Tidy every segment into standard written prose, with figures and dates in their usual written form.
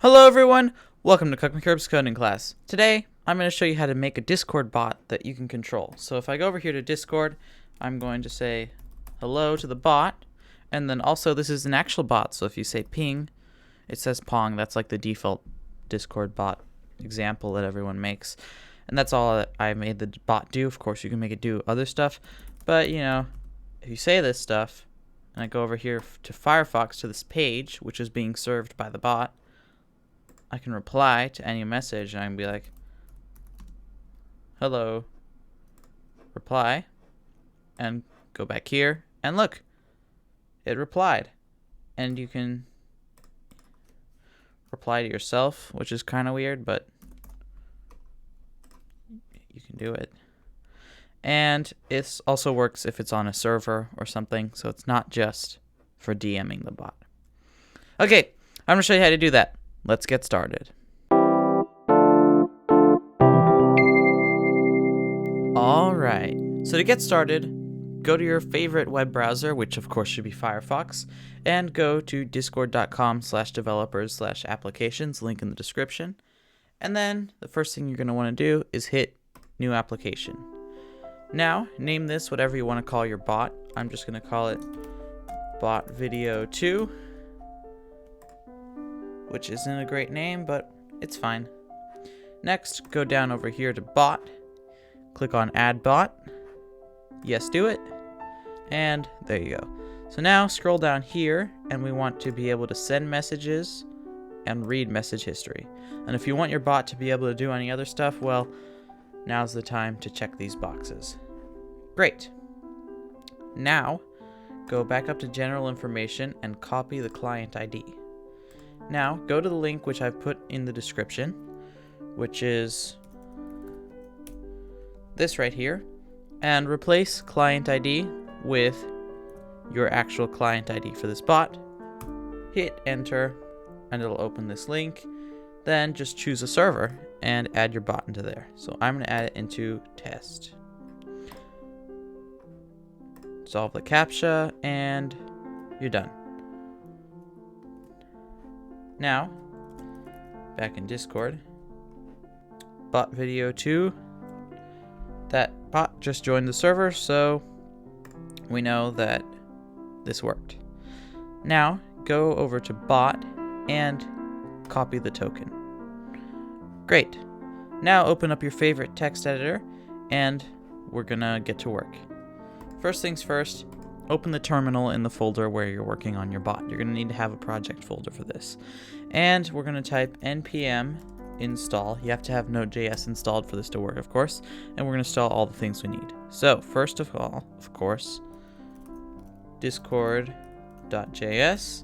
Hello everyone, welcome to Cukmekerb's coding class. Today, I'm going to show you how to make a Discord bot that you can control. So if I go over here to Discord, I'm going to say hello to the bot, and then also this is an actual bot, so if you say ping, it says pong. That's like the default Discord bot example that everyone makes. And that's all that I made the bot do. Of course, you can make it do other stuff, but you know, if you say this stuff, and I go over here to Firefox to this page, which is being served by the bot, I can reply to any message and I can be like, hello, reply, and go back here, and look, it replied. And you can reply to yourself, which is kind of weird, but you can do it. And it also works if it's on a server or something, so it's not just for DMing the bot. Okay, I'm going to show you how to do that. Let's get started. Alright, so to get started, go to your favorite web browser, which of course should be Firefox, and go to discord.com/developers/applications, link in the description. And then the first thing you're going to want to do is hit New Application. Now, name this whatever you want to call your bot. I'm just going to call it Bot Video 2. Which isn't a great name, but it's fine. Next, go down over here to Bot, click on Add Bot, yes, do it, and there you go. So now scroll down here, and we want to be able to send messages and read message history. And if you want your bot to be able to do any other stuff, well, now's the time to check these boxes. Great. Now, go back up to General Information and copy the client ID. Now, go to the link which I've put in the description, which is this right here, and replace client ID with your actual client ID for this bot. Hit enter, and it'll open this link. Then just choose a server and add your bot into there. So I'm going to add it into test. Solve the CAPTCHA, and you're done. Now, back in Discord, bot video 2, that bot just joined the server, so we know that this worked. Now, go over to bot and copy the token. Great. Now open up your favorite text editor, and we're gonna get to work. First things first, open the terminal in the folder where you're working on your bot. You're going to need to have a project folder for this. And we're going to type npm install. You have to have node.js installed for this to work, of course. And we're going to install all the things we need. So, first of all, of course, discord.js,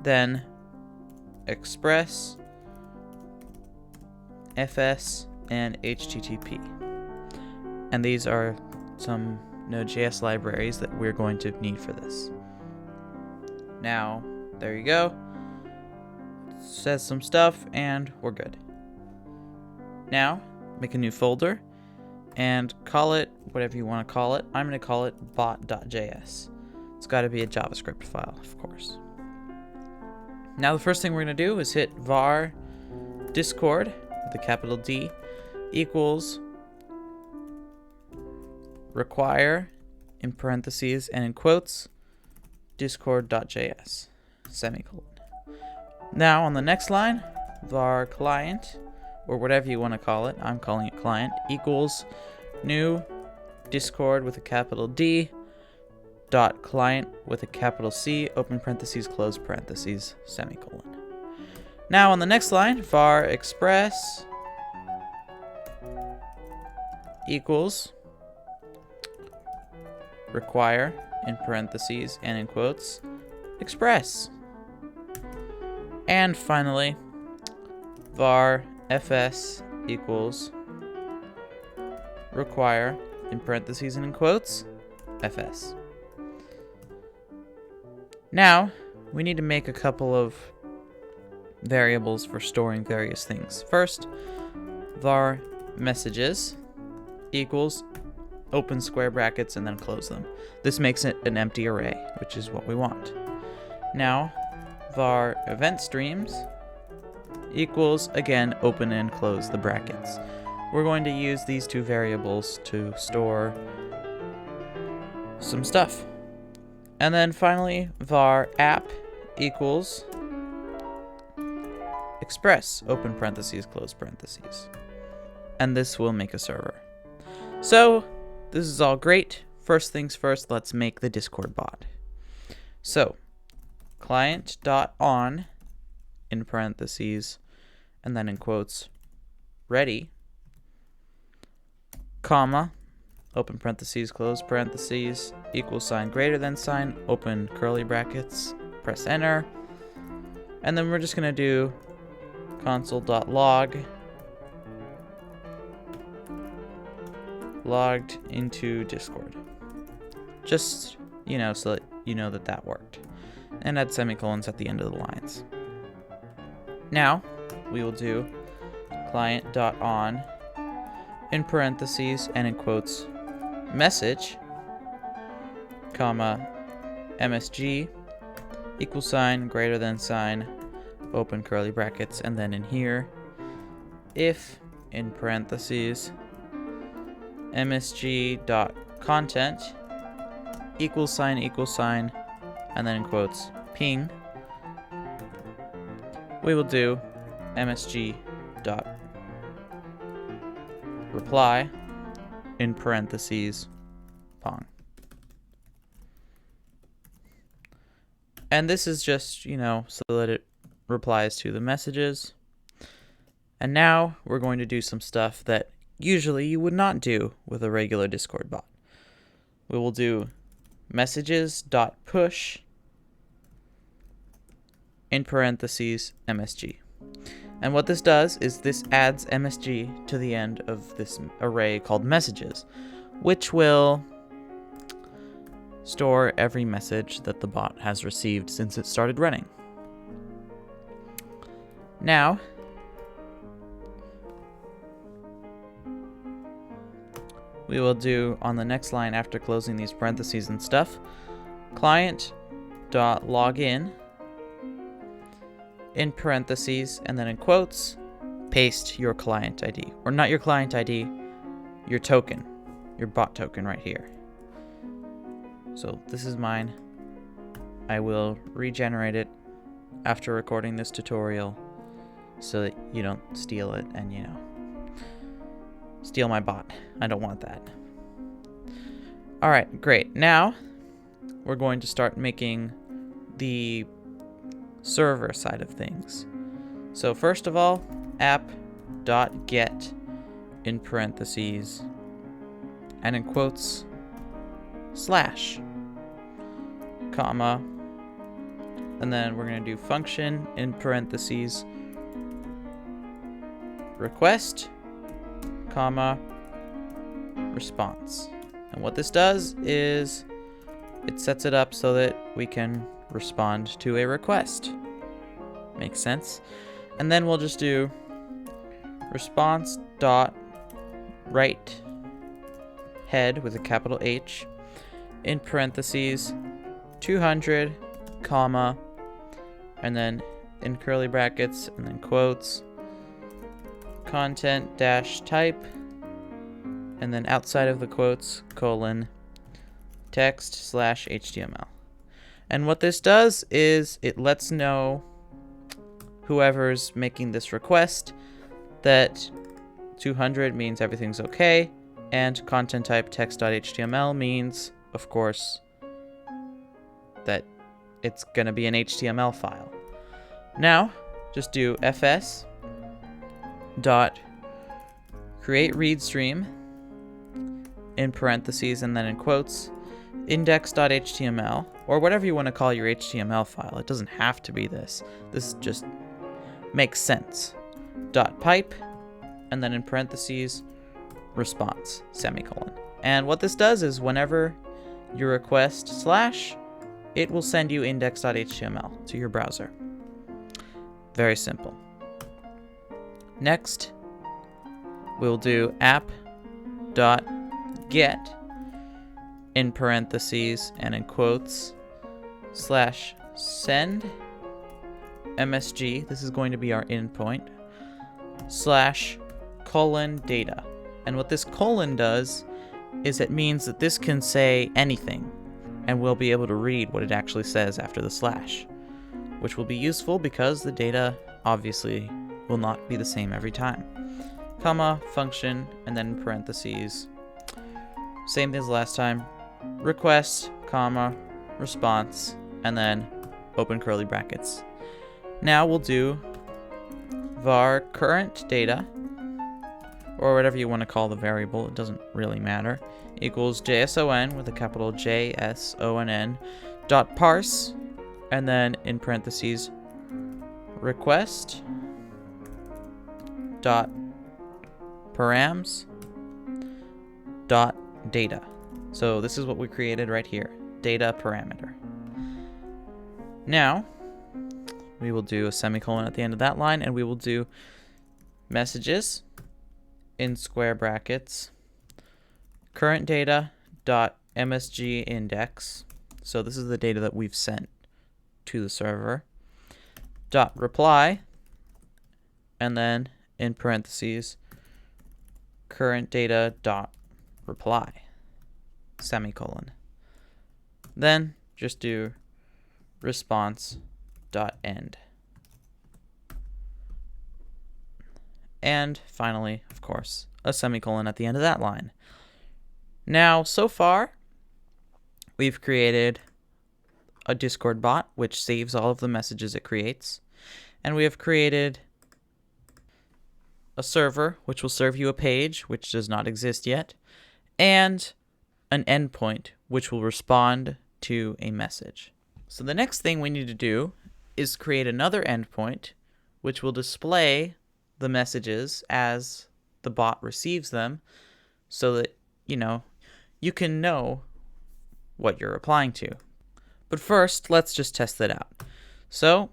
then express, fs, and http. And these are some Node.js libraries that we're going to need for this. Now, there you go. It says some stuff, and we're good. Now, make a new folder, and call it whatever you want to call it. I'm going to call it bot.js. It's got to be a JavaScript file, of course. Now, the first thing we're going to do is hit var discord, with a capital D, equals require, in parentheses and in quotes, discord.js, semicolon. Now on the next line, var client, or whatever you want to call it, I'm calling it client, equals new discord with a capital D, dot client with a capital C, open parentheses, close parentheses, semicolon. Now on the next line, var express equals require, in parentheses and in quotes, express. And finally, var fs equals require, in parentheses and in quotes, fs. Now, we need to make a couple of variables for storing various things. First, var messages equals open square brackets and then close them. This makes it an empty array, which is what we want. Now, var event streams equals, again, open and close the brackets. We're going to use these two variables to store some stuff. And then finally, var app equals express, open parentheses, close parentheses. And this will make a server. So this is all great. First things first, let's make the Discord bot. So client.on in parentheses and then in quotes ready, comma, open parentheses, close parentheses, equal sign, greater than sign, open curly brackets, press enter. And then we're just going to do console.log logged into Discord. Just, so that you know that worked. And add semicolons at the end of the lines. Now, we will do client.on in parentheses and in quotes message, comma, msg, equal sign, greater than sign, open curly brackets, and then in here, if in parentheses msg.content equal sign, and then in quotes ping, we will do msg.reply in parentheses pong. And this is just, so that it replies to the messages. And now we're going to do some stuff that usually you would not do with a regular Discord bot. We will do messages.push in parentheses MSG. And what this does is this adds MSG to the end of this array called messages, which will store every message that the bot has received since it started running. Now, we will do on the next line after closing these parentheses and stuff, client.login in parentheses and then in quotes, paste your client ID. Or not your client ID, your token, your bot token right here. So this is mine. I will regenerate it after recording this tutorial so that you don't steal it and, steal my bot. I don't want that. All right, great. Now we're going to start making the server side of things. So first of all, app.get in parentheses and in quotes / comma, and then we're going to do function in parentheses request, comma, response. And what this does is it sets it up so that we can respond to a request. Makes sense? And then we'll just do response.write head with a capital H in parentheses 200, comma, and then in curly brackets and then quotes content dash type, and then outside of the quotes colon text / HTML. And what this does is it lets know whoever's making this request that 200 means everything's okay, and content type text.html means, of course, that it's going to be an HTML file. Now, just do fs dot create read stream in parentheses and then in quotes index.html, or whatever you want to call your HTML file. It doesn't have to be this. This just makes sense. .pipe and then in parentheses response semicolon. And what this does is whenever you request / it will send you index.html to your browser. Very simple. Next, we'll do app.get in parentheses and in quotes / send msg, this is going to be our endpoint, / data. And what this colon does is it means that this can say anything, and we'll be able to read what it actually says after the slash, which will be useful because the data obviously will not be the same every time. Comma, function, and then parentheses. Same thing as last time. Request, comma, response, and then open curly brackets. Now we'll do var current data, or whatever you want to call the variable, it doesn't really matter, equals JSON with a capital JSONN dot parse, and then in parentheses request dot params dot data. So this is what we created right here, data parameter. Now we will do a semicolon at the end of that line, and we will do messages in square brackets current data dot msg index. So this is the data that we've sent to the server. Dot reply, and then in parentheses current data dot reply semicolon. Then just do response dot end. And finally, of course, a semicolon at the end of that line. Now, so far, we've created a Discord bot, which saves all of the messages it creates. And we have created a server, which will serve you a page, which does not exist yet, and an endpoint, which will respond to a message. So the next thing we need to do is create another endpoint, which will display the messages as the bot receives them, so that, you can know what you're replying to. But first, let's just test that out. So,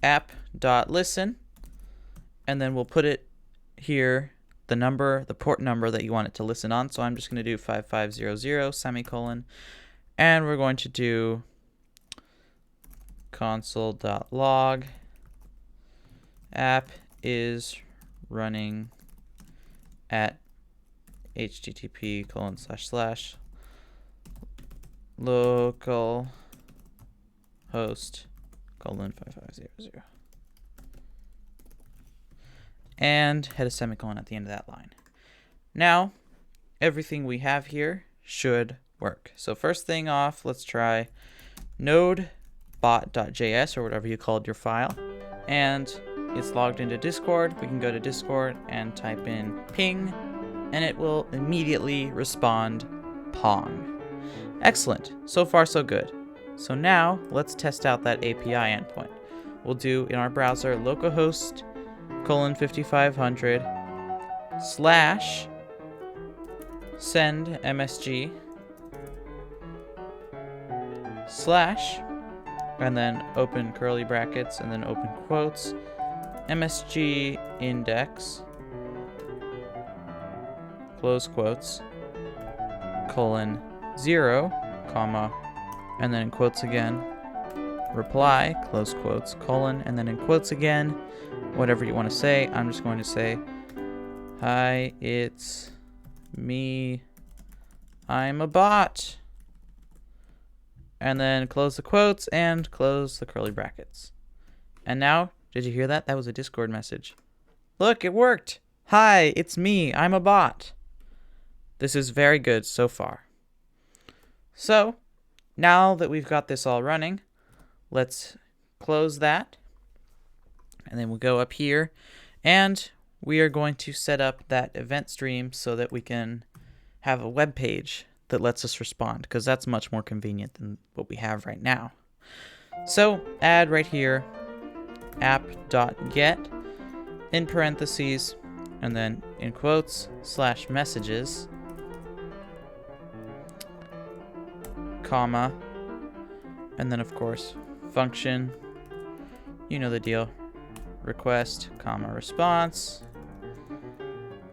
app.listen, and then we'll put it here, the port number that you want it to listen on. So I'm just going to do 5500 semicolon, and we're going to do console.log app is running at http:// local host : 5500, and hit a semicolon at the end of that line. Now everything we have here should work. So first thing off, let's try node.js, or whatever you called your file, and it's logged into Discord. We can go to Discord and type in ping, and it will immediately respond pong. Excellent. So far, so good. So now let's test out that API endpoint. We'll do in our browser localhost : 5500 / send msg / and then open curly brackets and then open quotes msg index close quotes : 0, comma, and then in quotes again reply close quotes : and then in quotes again whatever you want to say. I'm just going to say, hi, it's me, I'm a bot, and then close the quotes and close the curly brackets. And now, did you hear that? That was a Discord message. Look, it worked. Hi, it's me, I'm a bot. This is very good so far. So, now that we've got this all running, let's close that. And then we'll go up here, and we are going to set up that event stream so that we can have a web page that lets us respond, because that's much more convenient than what we have right now. So add right here app.get in parentheses and then in quotes / messages, comma, and then of course function, you know the deal, request, comma, response,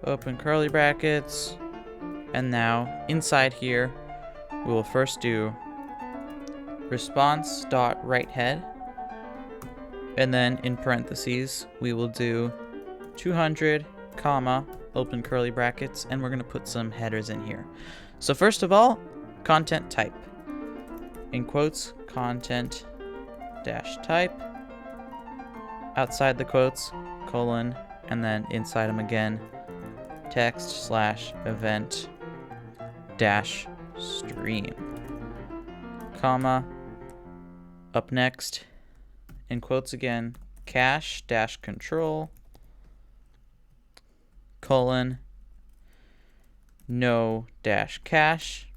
open curly brackets, and now inside here we will first do response.writehead And then in parentheses, we will do 200, comma, open curly brackets, and we're going to put some headers in here. So first of all, content type. In quotes, content dash type. Outside the quotes, colon, and then inside them again, text slash event dash stream. Comma. Up next, in quotes again, cache dash control, colon, no dash cache,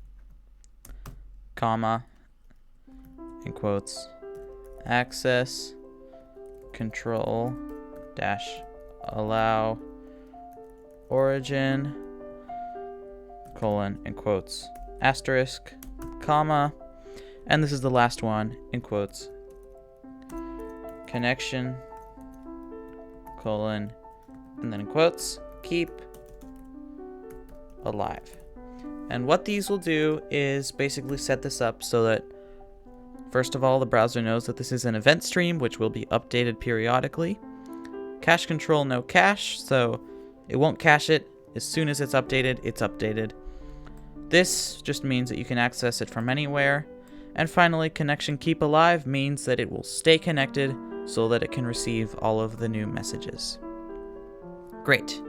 comma, in quotes, access control dash allow origin, colon, in quotes, asterisk, comma, and this is the last one, in quotes, connection, colon, and then in quotes, keep alive. And what these will do is basically set this up so that, first of all, the browser knows that this is an event stream, which will be updated periodically. Cache control, no cache, so it won't cache it. As soon as it's updated, it's updated. This just means that you can access it from anywhere. And finally, connection keep alive means that it will stay connected so that it can receive all of the new messages. Great.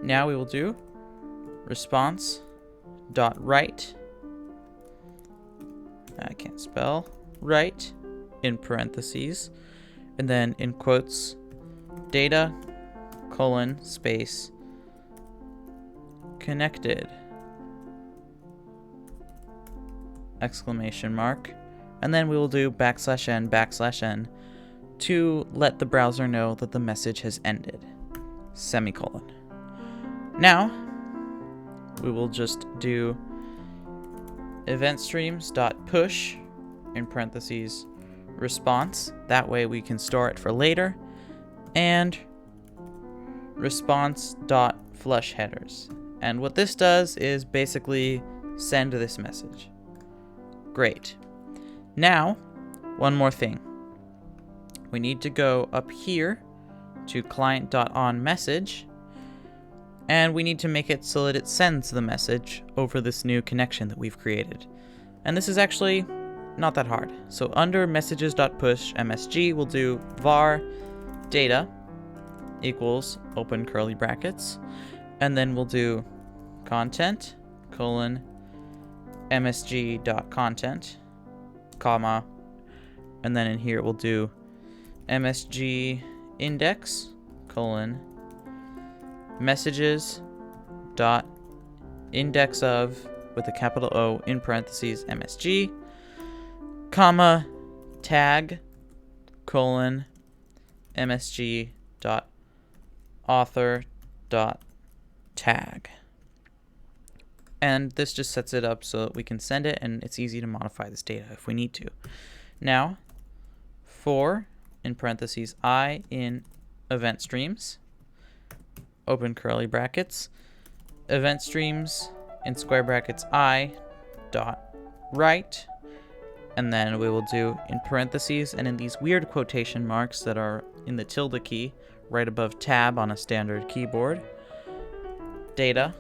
Now we will do response.write. I can't spell. Write in parentheses. And then in quotes, data, colon, space, connected, exclamation mark, and then we will do \n to let the browser know that the message has ended, semicolon. Now we will just do event streams.push in parentheses response, that way we can store it for later, and response.flush headers. And what this does is basically send this message. Great. Now, one more thing. We need to go up here to client.onMessage, and we need to make it so that it sends the message over this new connection that we've created. And this is actually not that hard. So under messages.push MSG, we'll do var data equals open curly brackets, and then we'll do content colon msg.content, comma, and then in here we'll do msg index colon messages dot index of with a capital O in parentheses msg, comma, tag colon msg dot author dot tag. And this just sets it up so that we can send it, and it's easy to modify this data if we need to. Now, for, in parentheses, I in event streams, open curly brackets, event streams in square brackets I dot write, and then we will do in parentheses and in these weird quotation marks that are in the tilde key right above tab on a standard keyboard, data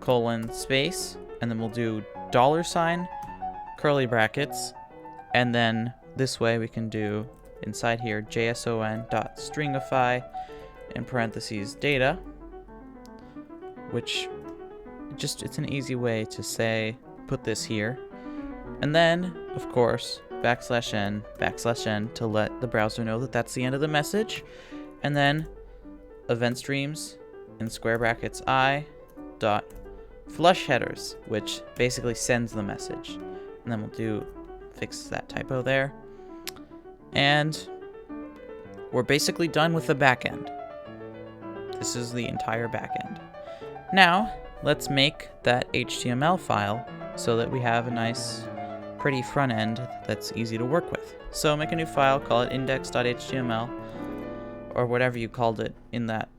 colon space, and then we'll do $, curly brackets, and then this way we can do inside here json.stringify in parentheses data, which it's an easy way to say put this here, and then of course \n to let the browser know that that's the end of the message, and then event streams in square brackets I dot flush headers, which basically sends the message. And then we'll fix that typo there. And we're basically done with the backend. This is the entire backend. Now, let's make that HTML file so that we have a nice, pretty front end that's easy to work with. So make a new file, call it index.html, or whatever you called it in that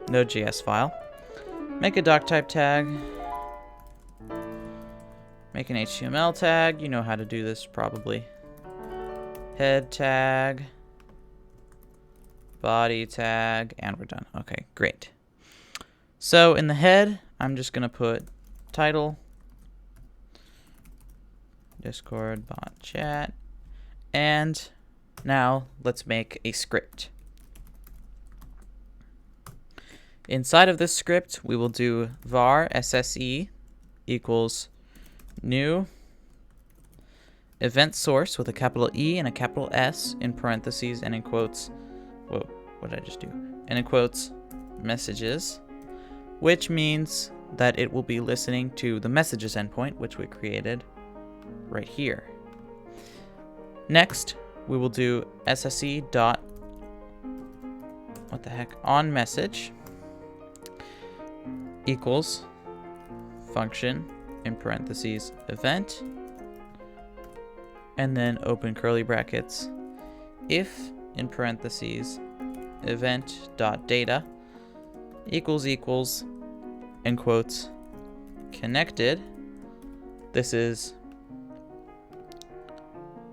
node.js file. Make a doctype tag, make an HTML tag, you know how to do this probably. head tag, body tag, and we're done. Okay, great. So in the head, I'm just going to put title, Discord bot chat, and now let's make a script. Inside of this script, we will do var sse equals new event source with a capital E and a capital S in parentheses and in quotes. Whoa, what did I just do? And in quotes, messages, which means that it will be listening to the messages endpoint, which we created right here. Next, we will do sse dot, what the heck, on message equals function in parentheses event, and then open curly brackets, if in parentheses event dot data equals in quotes connected. This is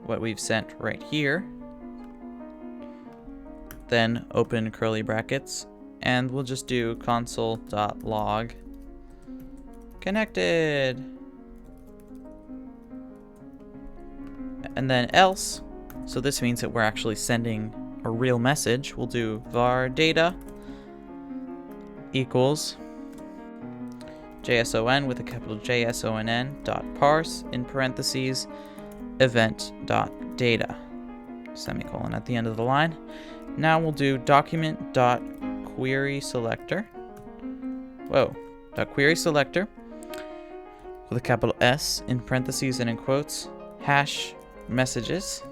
what we've sent right here. Then open curly brackets, and we'll just do console.log connected. And then else, so this means that we're actually sending a real message. We'll do var data equals JSON with a capital JSONN dot parse in parentheses event dot data semicolon at the end of the line. Now we'll do document dot query selector. Dot query selector with a capital S in parentheses and in quotes hash messages,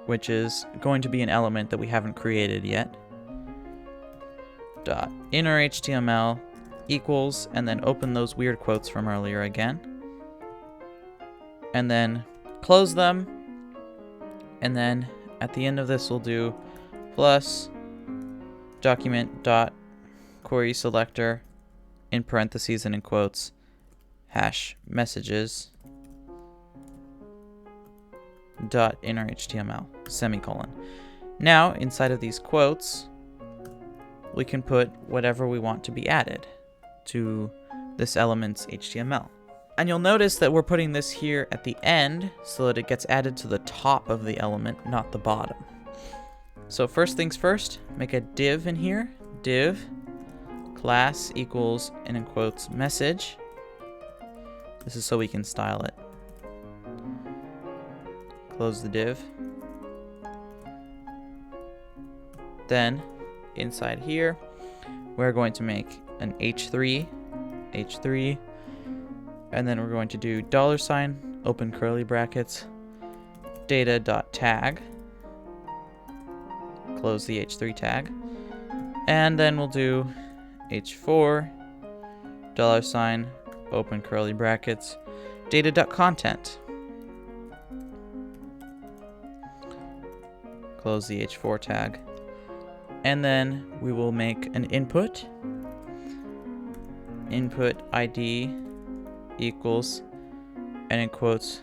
which is going to be an element that we haven't created yet. Dot inner HTML equals, and then open those weird quotes from earlier again, and then close them, and then at the end of this we'll do plus document dot query selector in parentheses and in quotes hash messages dot inner HTML semicolon. Now inside of these quotes we can put whatever we want to be added to this element's HTML. And you'll notice that we're putting this here at the end so that it gets added to the top of the element, not the bottom. So first things first, make a div in here. Div class equals, and in quotes, message. This is so we can style it. Close the div. Then inside here, we're going to make an h3, and then we're going to do $, open curly brackets, data.tag, close the h3 tag, and then we'll do h4, $, open curly brackets, data.content, close the h4 tag, and then we will make an input ID equals, and in quotes,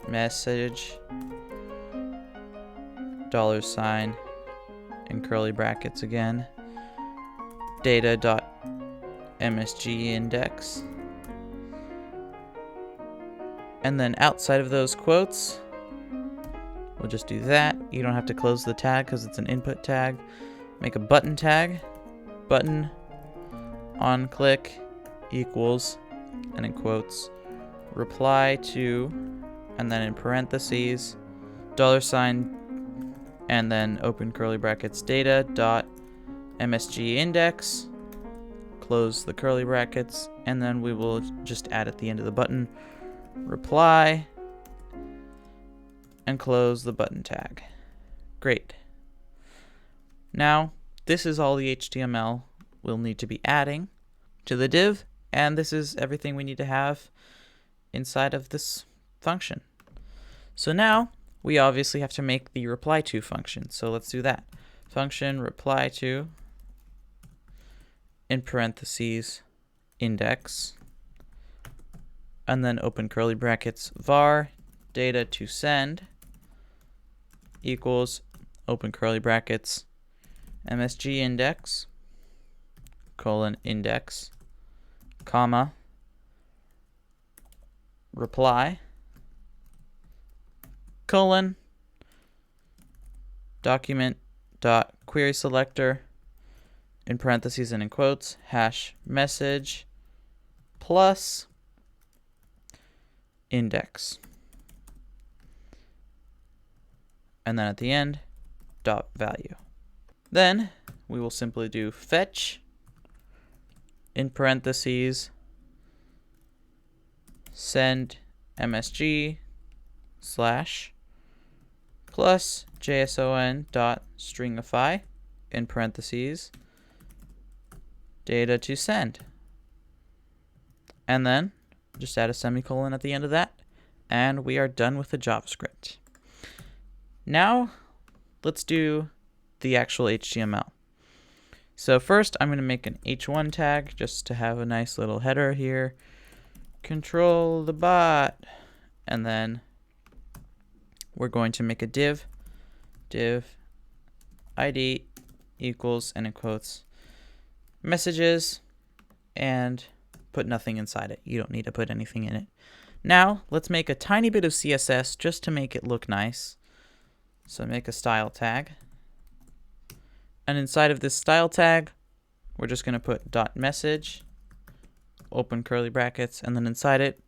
message, $, and curly brackets again, data.msg index. And then outside of those quotes, we'll just do that. You don't have to close the tag because it's an input tag. Make a button tag, button on click equals, and in quotes, reply to, and then in parentheses, $, and then open curly brackets, data.msg index, close the curly brackets, and then we will just add at the end of the button, reply, and close the button tag. Great. Now, this is all the HTML we'll need to be adding to the div, and this is everything we need to have inside of this function. So now, we obviously have to make the reply to function, so let's do that. Function reply to, in parentheses, index, and then open curly brackets, var data to send, equals, open curly brackets, MSG index, colon index, comma, reply, colon, document dot query selector, in parentheses and in quotes, hash message plus index. And then at the end, dot value. Then we will simply do fetch, in parentheses, send msg slash plus json dot stringify, in parentheses, data to send. And then just add a semicolon at the end of that, and we are done with the JavaScript. Now, let's do the actual HTML. So first, I'm going to make an h1 tag just to have a nice little header here. Control the bot. And then we're going to make a div id equals, and in quotes, messages, and put nothing inside it. You don't need to put anything in it. Now, let's make a tiny bit of CSS just to make it look nice. So make a style tag. And inside of this style tag, we're just going to put dot message, open curly brackets, and then inside it,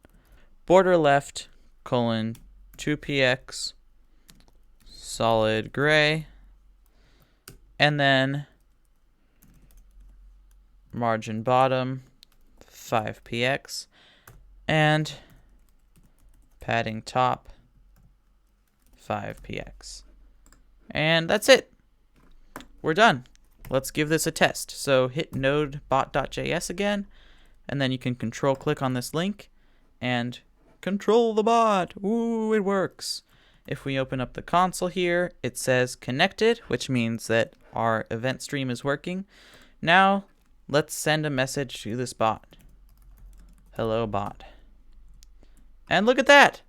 border left, colon, 2px, solid gray, and then margin bottom, 5px, and padding top, 5px. And that's it. We're done. Let's give this a test. So hit node.js again, and then you can control click on this link and control the bot. Ooh, it works. If we open up the console here, it says connected, which means that our event stream is working. Now, let's send a message to this bot. Hello, bot. And look at that.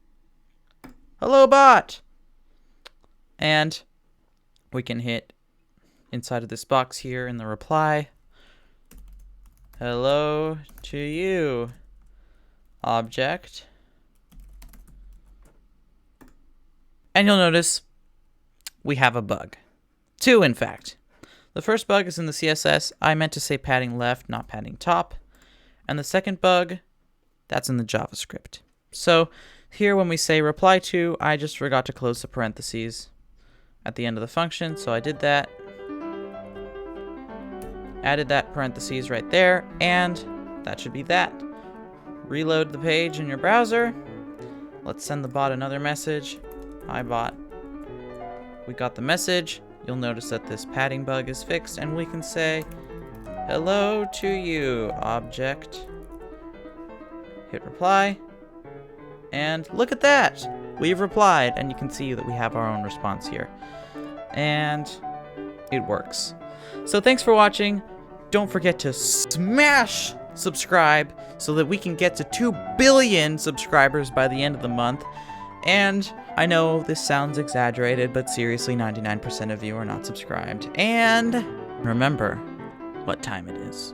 Hello, bot. And we can hit inside of this box here in the reply. Hello to you, object. And you'll notice we have a bug. Two, in fact. The first bug is in the CSS. I meant to say padding left, not padding top. And the second bug, that's in the JavaScript. So here when we say reply to, I just forgot to close the parentheses at the end of the function. So I did that. Added that parentheses right there, and that should be that. Reload the page in your browser. Let's send the bot another message. Hi, bot. We got the message. You'll notice that this padding bug is fixed, and we can say, hello to you, object. Hit reply. And look at that. We've replied, and you can see that we have our own response here. And it works. So thanks for watching. Don't forget to smash subscribe so that we can get to 2 billion subscribers by the end of the month. And I know this sounds exaggerated, but seriously, 99% of you are not subscribed. And remember what time it is.